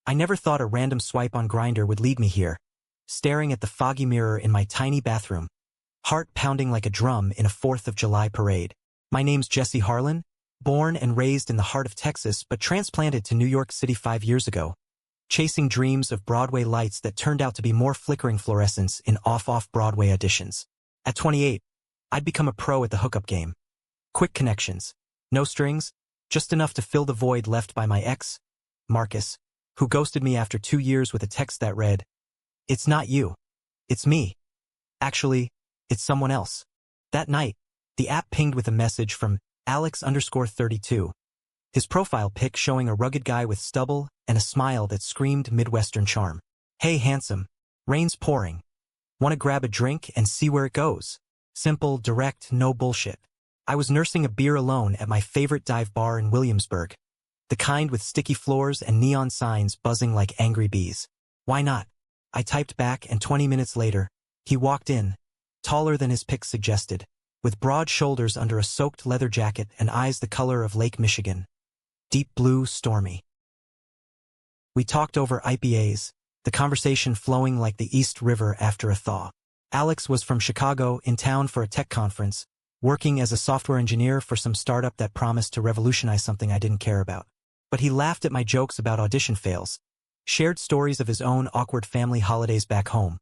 I never thought a random swipe on Grindr would lead me here, staring at the foggy mirror in my tiny bathroom, heart pounding like a drum in a 4th of July parade. My name's Jesse Harlan, born and raised in the heart of Texas but transplanted to New York City 5 years ago, chasing dreams of Broadway lights that turned out to be more flickering fluorescence in off-Broadway auditions. At 28, I'd become a pro at the hookup game. Quick connections, no strings, just enough to fill the void left by my ex, Marcus, who ghosted me after 2 years with a text that read, "It's not you. It's me. Actually, it's someone else." That night, the app pinged with a message from Alex_32. His profile pic showing a rugged guy with stubble and a smile that screamed Midwestern charm. "Hey handsome, rain's pouring. Wanna grab a drink and see where it goes?" Simple, direct, no bullshit. I was nursing a beer alone at my favorite dive bar in Williamsburg, the kind with sticky floors and neon signs buzzing like angry bees. "Why not?" I typed back, and 20 minutes later, he walked in, taller than his pic suggested, with broad shoulders under a soaked leather jacket and eyes the color of Lake Michigan. Deep blue, stormy. We talked over IPAs, the conversation flowing like the East River after a thaw. Alex was from Chicago, in town for a tech conference, working as a software engineer for some startup that promised to revolutionize something I didn't care about. But he laughed at my jokes about audition fails, shared stories of his own awkward family holidays back home,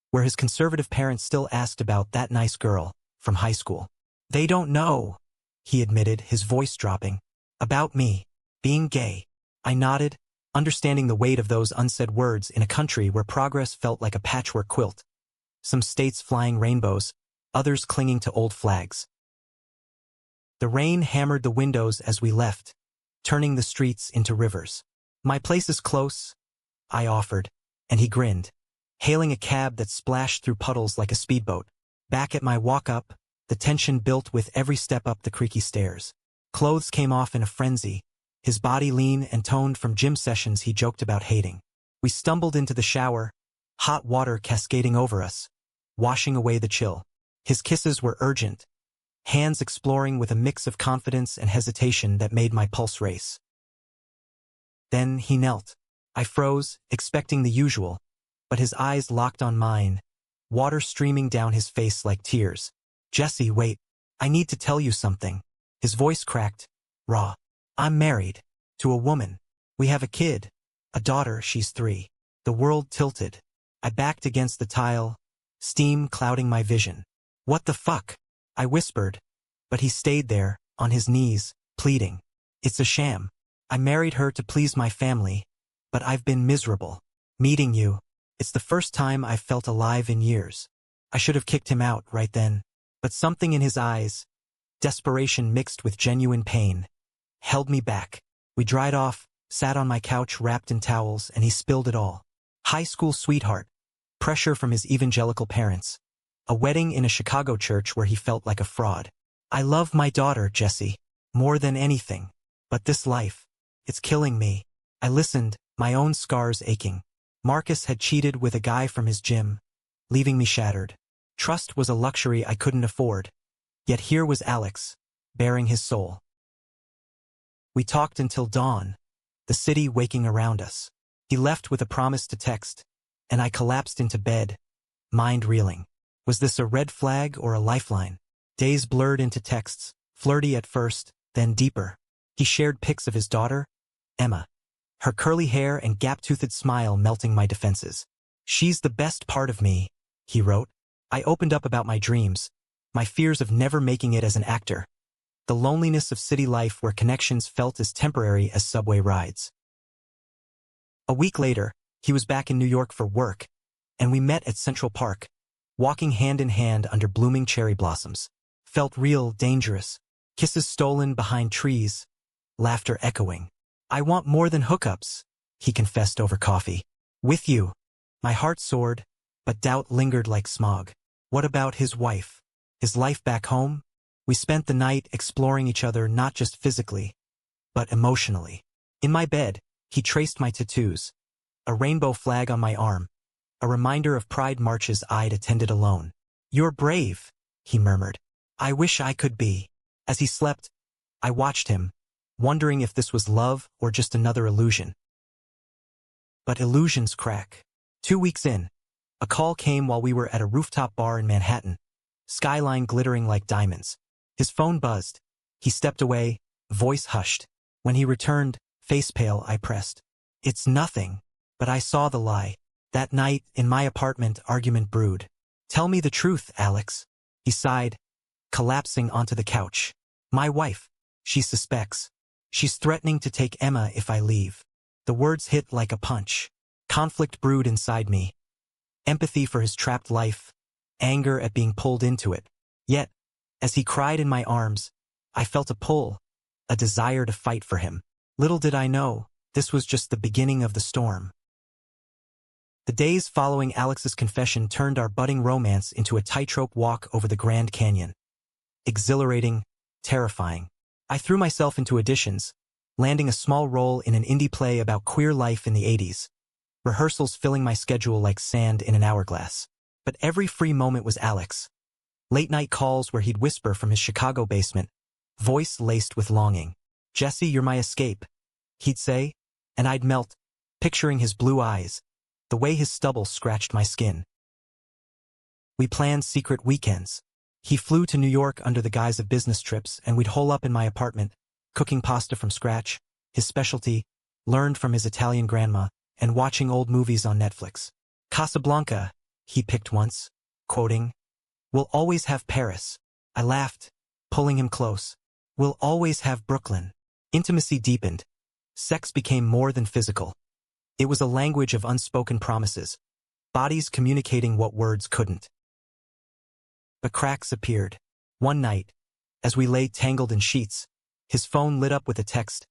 where his conservative parents still asked about that nice girl from high school. "They don't know," he admitted, his voice dropping. "About me, being gay." I nodded, understanding the weight of those unsaid words in a country where progress felt like a patchwork quilt. Some states flying rainbows, others clinging to old flags. The rain hammered the windows as we left, turning the streets into rivers. "My place is close," I offered, and he grinned, hailing a cab that splashed through puddles like a speedboat. Back at my walk-up, the tension built with every step up the creaky stairs. Clothes came off in a frenzy, his body lean and toned from gym sessions he joked about hating. We stumbled into the shower, hot water cascading over us, washing away the chill. His kisses were urgent, hands exploring with a mix of confidence and hesitation that made my pulse race. Then he knelt. I froze, expecting the usual, but his eyes locked on mine, water streaming down his face like tears. "Jesse, wait. I need to tell you something." His voice cracked, raw. "I'm married. To a woman. We have a kid. A daughter, she's 3. The world tilted. I backed against the tile, steam clouding my vision. "What the fuck?" I whispered, but he stayed there, on his knees, pleading. "It's a sham. I married her to please my family, but I've been miserable. Meeting you, it's the first time I've felt alive in years." I should have kicked him out right then, but something in his eyes, desperation mixed with genuine pain, held me back. We dried off, sat on my couch wrapped in towels, and he spilled it all. High school sweetheart, pressure from his evangelical parents, a wedding in a Chicago church where he felt like a fraud. "I love my daughter, Jesse, more than anything. But this life, it's killing me." I listened, my own scars aching. Marcus had cheated with a guy from his gym, leaving me shattered. Trust was a luxury I couldn't afford. Yet here was Alex, bearing his soul. We talked until dawn, the city waking around us. He left with a promise to text, and I collapsed into bed, mind reeling. Was this a red flag or a lifeline? Days blurred into texts, flirty at first, then deeper. He shared pics of his daughter, Emma, her curly hair and gap-toothed smile melting my defenses. "She's the best part of me," he wrote. I opened up about my dreams, my fears of never making it as an actor, the loneliness of city life where connections felt as temporary as subway rides. A week later, he was back in New York for work, and we met at Central Park, walking hand in hand under blooming cherry blossoms. Felt real, dangerous, kisses stolen behind trees, laughter echoing. "I want more than hookups," he confessed over coffee. "With you." My heart soared, but doubt lingered like smog. What about his wife? His life back home? We spent the night exploring each other not just physically, but emotionally. In my bed, he traced my tattoos, a rainbow flag on my arm, a reminder of pride marches I'd attended alone. "You're brave," he murmured. "I wish I could be." As he slept, I watched him, wondering if this was love or just another illusion. But illusions crack. 2 weeks in, a call came while we were at a rooftop bar in Manhattan, skyline glittering like diamonds. His phone buzzed. He stepped away, voice hushed. When he returned, face pale, I pressed. It's nothing. But I saw the lie. That night, in my apartment, argument brewed. Tell me the truth, Alex. He sighed, collapsing onto the couch. My wife. She suspects. She's threatening to take Emma if I leave. The words hit like a punch. Conflict brewed inside me. Empathy for his trapped life. Anger at being pulled into it. Yet, as he cried in my arms, I felt a pull, a desire to fight for him. Little did I know, this was just the beginning of the storm. The days following Alex's confession turned our budding romance into a tightrope walk over the Grand Canyon. Exhilarating, terrifying. I threw myself into auditions, landing a small role in an indie play about queer life in the 80s. Rehearsals filling my schedule like sand in an hourglass. But every free moment was Alex. Late-night calls where he'd whisper from his Chicago basement, voice laced with longing. Jesse, you're my escape, he'd say, and I'd melt, picturing his blue eyes, the way his stubble scratched my skin. We planned secret weekends. He flew to New York under the guise of business trips, and we'd hole up in my apartment, cooking pasta from scratch, his specialty, learned from his Italian grandma, and watching old movies on Netflix. Casablanca, he picked once, quoting, "We'll always have Paris." I laughed, pulling him close. "We'll always have Brooklyn." Intimacy deepened. Sex became more than physical. It was a language of unspoken promises, bodies communicating what words couldn't. But cracks appeared. One night, as we lay tangled in sheets, his phone lit up with a text.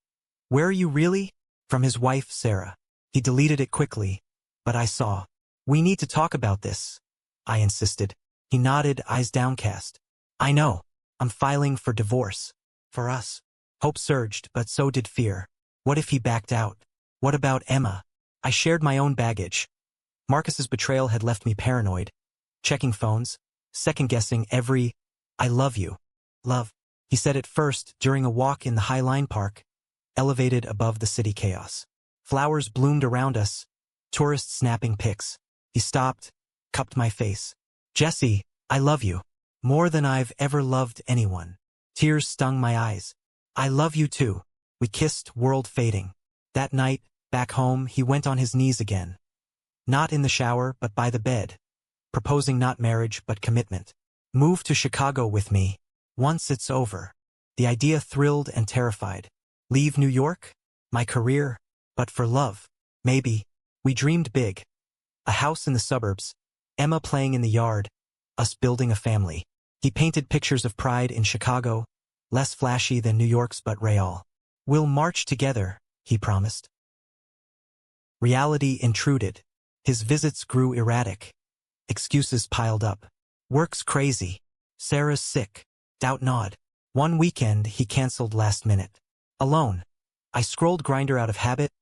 "Where are you really?" From his wife, Sarah. He deleted it quickly, but I saw. "We need to talk about this," I insisted. He nodded, eyes downcast. "I know. I'm filing for divorce. For us." Hope surged, but so did fear. What if he backed out? What about Emma? I shared my own baggage. Marcus's betrayal had left me paranoid, checking phones, second-guessing every "I love you." Love, he said it first during a walk in the High Line Park, elevated above the city chaos. Flowers bloomed around us, tourists snapping pics. He stopped, cupped my face. "Jesse, I love you. More than I've ever loved anyone." Tears stung my eyes. "I love you too." We kissed, world fading. That night, back home, he went on his knees again. Not in the shower, but by the bed. Proposing not marriage, but commitment. "Move to Chicago with me. Once it's over." The idea thrilled and terrified. Leave New York? My career? But for love? Maybe. We dreamed big. A house in the suburbs. Emma playing in the yard. Us building a family. He painted pictures of pride in Chicago, less flashy than New York's but real. "We'll march together," he promised. Reality intruded. His visits grew erratic. Excuses piled up. "Work's crazy. Sarah's sick." Doubt gnawed. One weekend, he canceled last minute. Alone. I scrolled Grindr out of habit,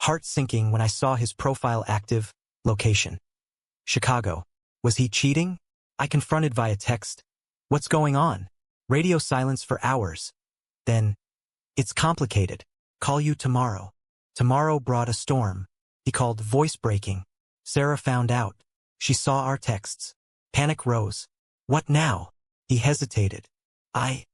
heart sinking when I saw his profile active, location. Chicago. Was he cheating? I confronted via text. "What's going on?" Radio silence for hours. Then, "It's complicated. Call you tomorrow." Tomorrow brought a storm. He called voice breaking. Sarah found out. She saw our texts. Panic rose. "What now?" He hesitated. I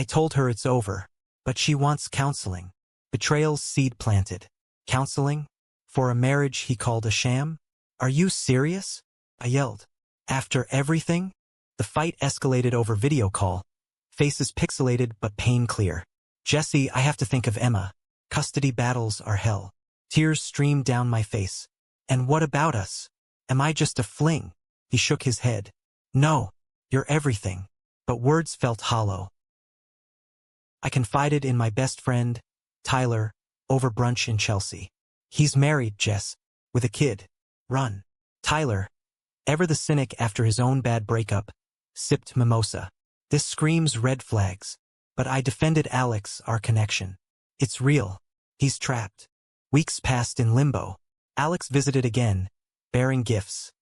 told her it's over, but she wants counseling. Betrayal's seed planted. Counseling? For a marriage he called a sham? "Are you serious?" I yelled. After everything? The fight escalated over video call. Faces pixelated but pain clear. "Jesse, I have to think of Emma. Custody battles are hell." Tears streamed down my face. "And what about us? Am I just a fling?" He shook his head. "No, you're everything." But words felt hollow. I confided in my best friend, Tyler, over brunch in Chelsea. "He's married, Jess, with a kid. Run." Tyler, ever the cynic after his own bad breakup, sipped mimosa. "This screams red flags." But I defended Alex, our connection. "It's real. He's trapped." Weeks passed in limbo. Alex visited again, bearing gifts.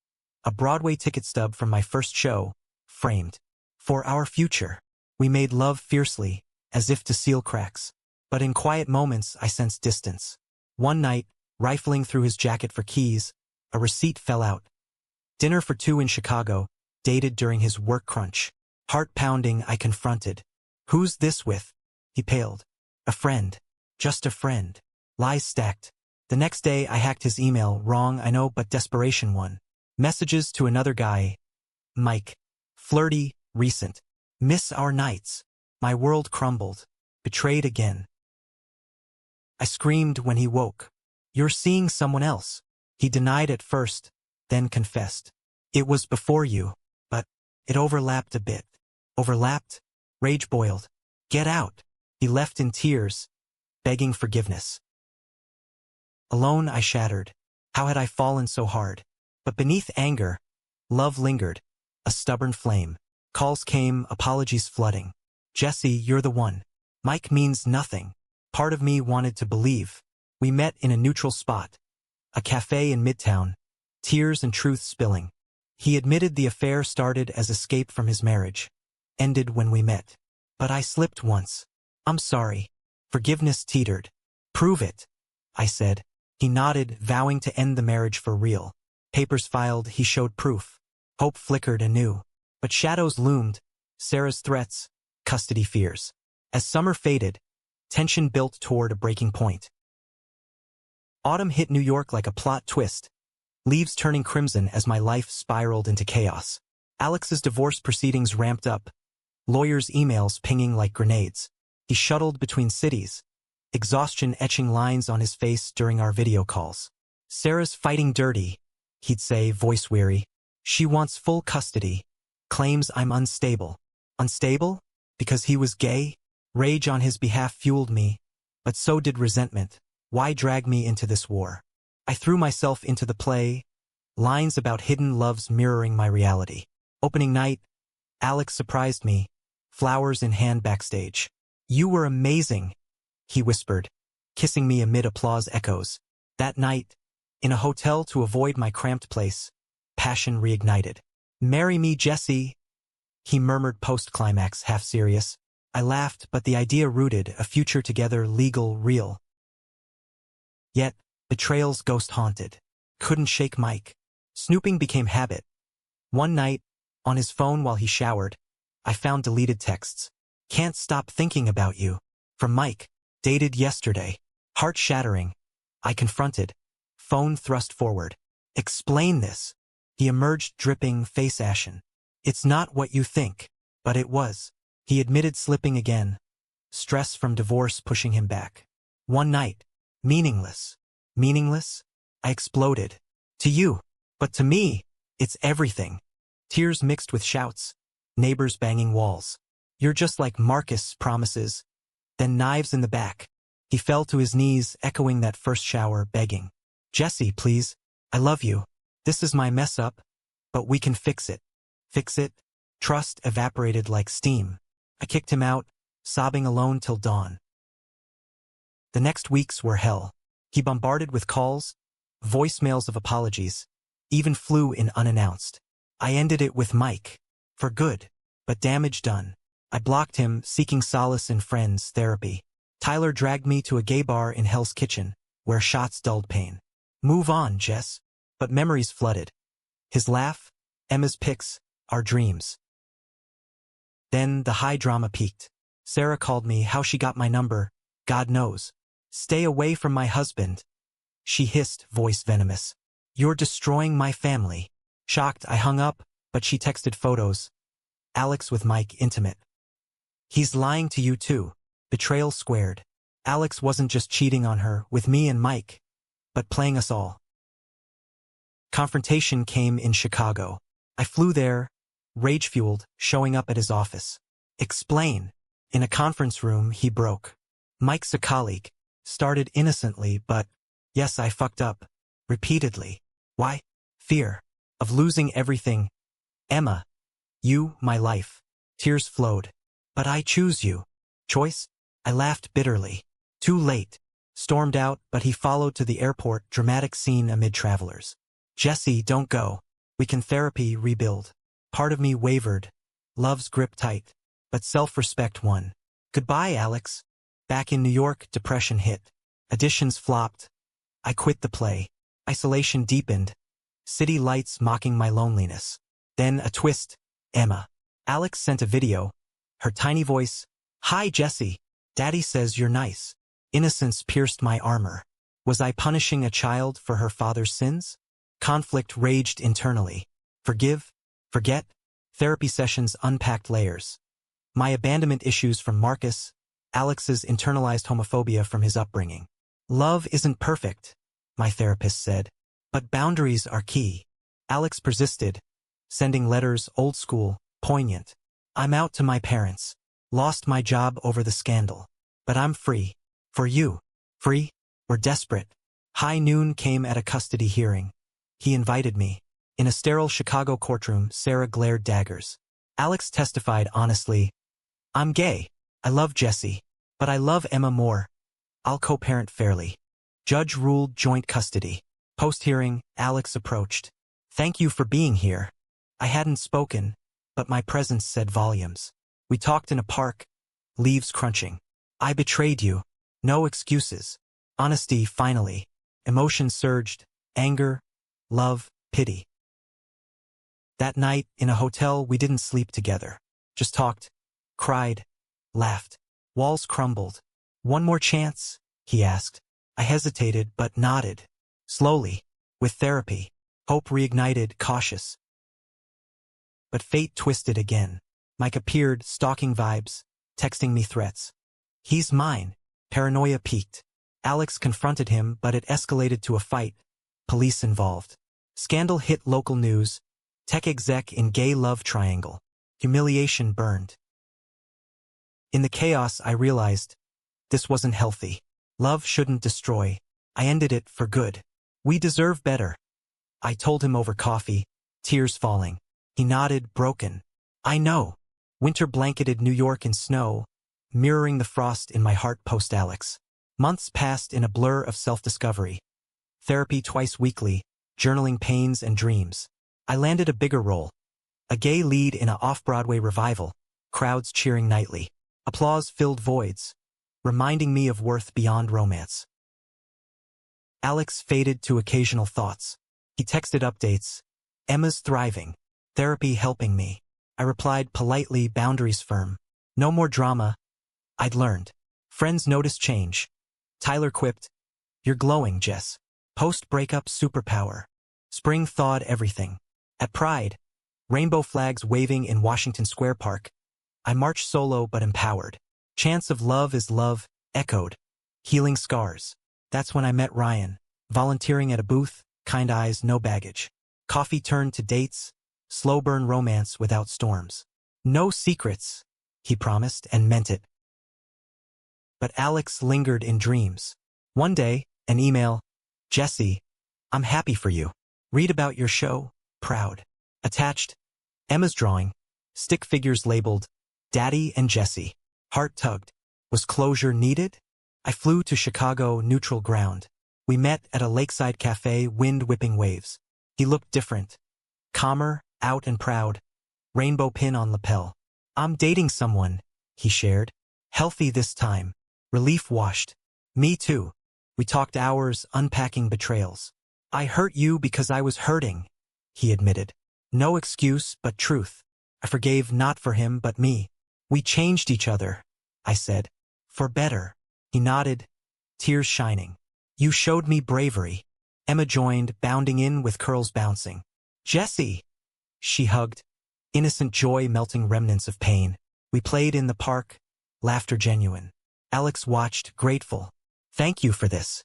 A Broadway ticket stub from my first show, framed. For our future. We made love fiercely, as if to seal cracks. But in quiet moments I sensed distance. One night, Rifling through his jacket for keys, a receipt fell out. Dinner for two in Chicago, dated during his work crunch. Heart pounding, I confronted. Who's this with? He paled. A friend. Just a friend. Lies stacked. The next day I hacked his email, wrong, I know, but desperation won. Messages to another guy. Mike. Flirty, recent. Miss our nights. My world crumbled. Betrayed again. I screamed when he woke. You're seeing someone else. He denied at first, then confessed. It was before you, but it overlapped a bit. Overlapped? Rage boiled. Get out. He left in tears, begging forgiveness. Alone I shattered. How had I fallen so hard? But beneath anger, love lingered, a stubborn flame. Calls came, apologies flooding. Jesse, you're the one. Mike means nothing. Part of me wanted to believe. We met in a neutral spot. A cafe in Midtown. Tears and truth spilling. He admitted the affair started as escape from his marriage. Ended when we met. But I slipped once. I'm sorry. Forgiveness teetered. Prove it, I said. He nodded, vowing to end the marriage for real. Papers filed, he showed proof. Hope flickered anew. But shadows loomed. Sarah's threats, custody fears. As summer faded, tension built toward a breaking point. Autumn hit New York like a plot twist. Leaves turning crimson as my life spiraled into chaos. Alex's divorce proceedings ramped up. Lawyers' emails pinging like grenades. He shuttled between cities. Exhaustion etching lines on his face during our video calls. Sarah's fighting dirty, he'd say, voice weary. She wants full custody. Claims I'm unstable. Unstable? Because he was gay? Rage on his behalf fueled me, but so did resentment. Why drag me into this war? I threw myself into the play, lines about hidden loves mirroring my reality. Opening night, Alex surprised me, flowers in hand backstage. You were amazing, he whispered, kissing me amid applause echoes. That night, in a hotel to avoid my cramped place, passion reignited. Marry me, Jesse, he murmured post-climax, half serious. I laughed, but the idea rooted, a future together, legal, real. Yet, betrayal's ghost haunted. Couldn't shake Mike. Snooping became habit. One night, on his phone while he showered, I found deleted texts. Can't stop thinking about you. From Mike. Dated yesterday. Heart-shattering. I confronted. Phone thrust forward. Explain this. He emerged dripping, face ashen. It's not what you think. But it was. He admitted slipping again. Stress from divorce pushing him back. One night. Meaningless. Meaningless? I exploded. To you. But to me, it's everything. Tears mixed with shouts. Neighbors banging walls. You're just like Marcus promises. Then knives in the back. He fell to his knees, echoing that first shower, begging. Jesse, please. I love you. This is my mess up. But we can fix it. Fix it? Trust evaporated like steam. I kicked him out, sobbing alone till dawn. The next weeks were hell. He bombarded with calls, voicemails of apologies, even flew in unannounced. I ended it with Mike. For good. But damage done. I blocked him, seeking solace in friends, therapy. Tyler dragged me to a gay bar in Hell's Kitchen, where shots dulled pain. Move on, Jess. But memories flooded. His laugh, Emma's pics, our dreams. Then the high drama peaked. Sarah called me, how she got my number, God knows. Stay away from my husband. She hissed, voice venomous. You're destroying my family. Shocked, I hung up, but she texted photos. Alex with Mike, intimate. He's lying to you too. Betrayal squared. Alex wasn't just cheating on her, with me and Mike, but playing us all. Confrontation came in Chicago. I flew there, rage-fueled, showing up at his office. Explain. In a conference room, he broke. Mike's a colleague. Started innocently, but, yes, I fucked up. Repeatedly. Why? Fear. Of losing everything. Emma. You, my life. Tears flowed. But I choose you. Choice? I laughed bitterly. Too late. Stormed out, but he followed to the airport, dramatic scene amid travelers. Jesse, don't go. We can therapy, rebuild. Part of me wavered. Love's grip tight. But self-respect won. Goodbye, Alex. Back in New York, depression hit. Auditions flopped. I quit the play. Isolation deepened. City lights mocking my loneliness. Then a twist. Emma. Alex sent a video. Her tiny voice. Hi, Jesse. Daddy says you're nice. Innocence pierced my armor. Was I punishing a child for her father's sins? Conflict raged internally. Forgive? Forget? Therapy sessions unpacked layers. My abandonment issues from Marcus. Alex's internalized homophobia from his upbringing. Love isn't perfect, my therapist said. But boundaries are key. Alex persisted, sending letters old school, poignant. I'm out to my parents. Lost my job over the scandal. But I'm free. For you. Free? We're desperate. High noon came at a custody hearing. He invited me. In a sterile Chicago courtroom, Sarah glared daggers. Alex testified honestly. I'm gay. I love Jesse. But I love Emma more. I'll co-parent fairly. Judge ruled joint custody. Post-hearing, Alex approached. Thank you for being here. I hadn't spoken, but my presence said volumes. We talked in a park, leaves crunching. I betrayed you. No excuses. Honesty, finally. Emotion surged. Anger, love, pity. That night, in a hotel, we didn't sleep together. Just talked, cried, laughed. Walls crumbled. One more chance? He asked. I hesitated but nodded. Slowly, with therapy. Hope reignited, cautious. But fate twisted again. Mike appeared, stalking vibes, texting me threats. He's mine. Paranoia peaked. Alex confronted him, but it escalated to a fight. Police involved. Scandal hit local news. Tech exec in gay love triangle. Humiliation burned. In the chaos, I realized this wasn't healthy. Love shouldn't destroy. I ended it for good. We deserve better. I told him over coffee, tears falling. He nodded, broken. I know. Winter blanketed New York in snow, mirroring the frost in my heart post-Alex. Months passed in a blur of self-discovery. Therapy twice weekly, journaling pains and dreams. I landed a bigger role. A gay lead in a off-Broadway revival, crowds cheering nightly. Applause filled voids, reminding me of worth beyond romance. Alex faded to occasional thoughts. He texted updates. Emma's thriving. Therapy helping me. I replied politely, boundaries firm. No more drama. I'd learned. Friends noticed change. Tyler quipped, you're glowing, Jess. Post-breakup superpower. Spring thawed everything. At Pride, rainbow flags waving in Washington Square Park. I marched solo but empowered. Chants of love is love, echoed. Healing scars. That's when I met Ryan, volunteering at a booth, kind eyes, no baggage. Coffee turned to dates, slow burn romance without storms. No secrets, he promised and meant it. But Alex lingered in dreams. One day, an email. Jesse, I'm happy for you. Read about your show, proud. Attached, Emma's drawing, stick figures labeled, Daddy and Jesse. Heart tugged. Was closure needed? I flew to Chicago, neutral ground. We met at a lakeside cafe, wind whipping waves. He looked different. Calmer, out and proud. Rainbow pin on lapel. I'm dating someone, he shared. Healthy this time. Relief washed. Me too. We talked hours, unpacking betrayals. I hurt you because I was hurting, he admitted. No excuse, but truth. I forgave not for him, but me. We changed each other, I said. For better. He nodded, tears shining. You showed me bravery. Emma joined, bounding in with curls bouncing. Jesse! She hugged, innocent joy melting remnants of pain. We played in the park, laughter genuine. Alex watched, grateful. Thank you for this.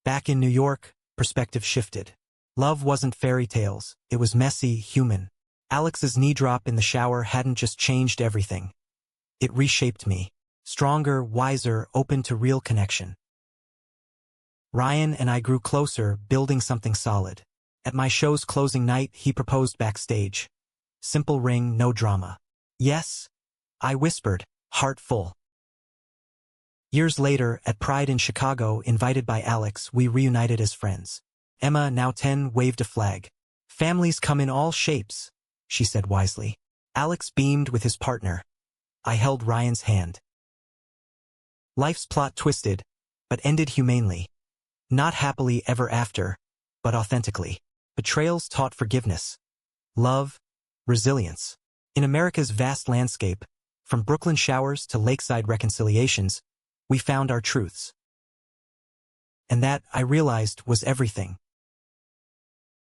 Back in New York, perspective shifted. Love wasn't fairy tales, it was messy, human. Alex's knee drop in the shower hadn't just changed everything. It reshaped me. Stronger, wiser, open to real connection. Ryan and I grew closer, building something solid. At my show's closing night, he proposed backstage. Simple ring, no drama. Yes, I whispered, heart full. Years later, at Pride in Chicago, invited by Alex, we reunited as friends. Emma, now 10, waved a flag. Families come in all shapes, she said wisely. Alex beamed with his partner. I held Ryan's hand. Life's plot twisted, but ended humanely. Not happily ever after, but authentically. Betrayals taught forgiveness, love, resilience. In America's vast landscape, from Brooklyn showers to lakeside reconciliations, we found our truths. And that, I realized, was everything.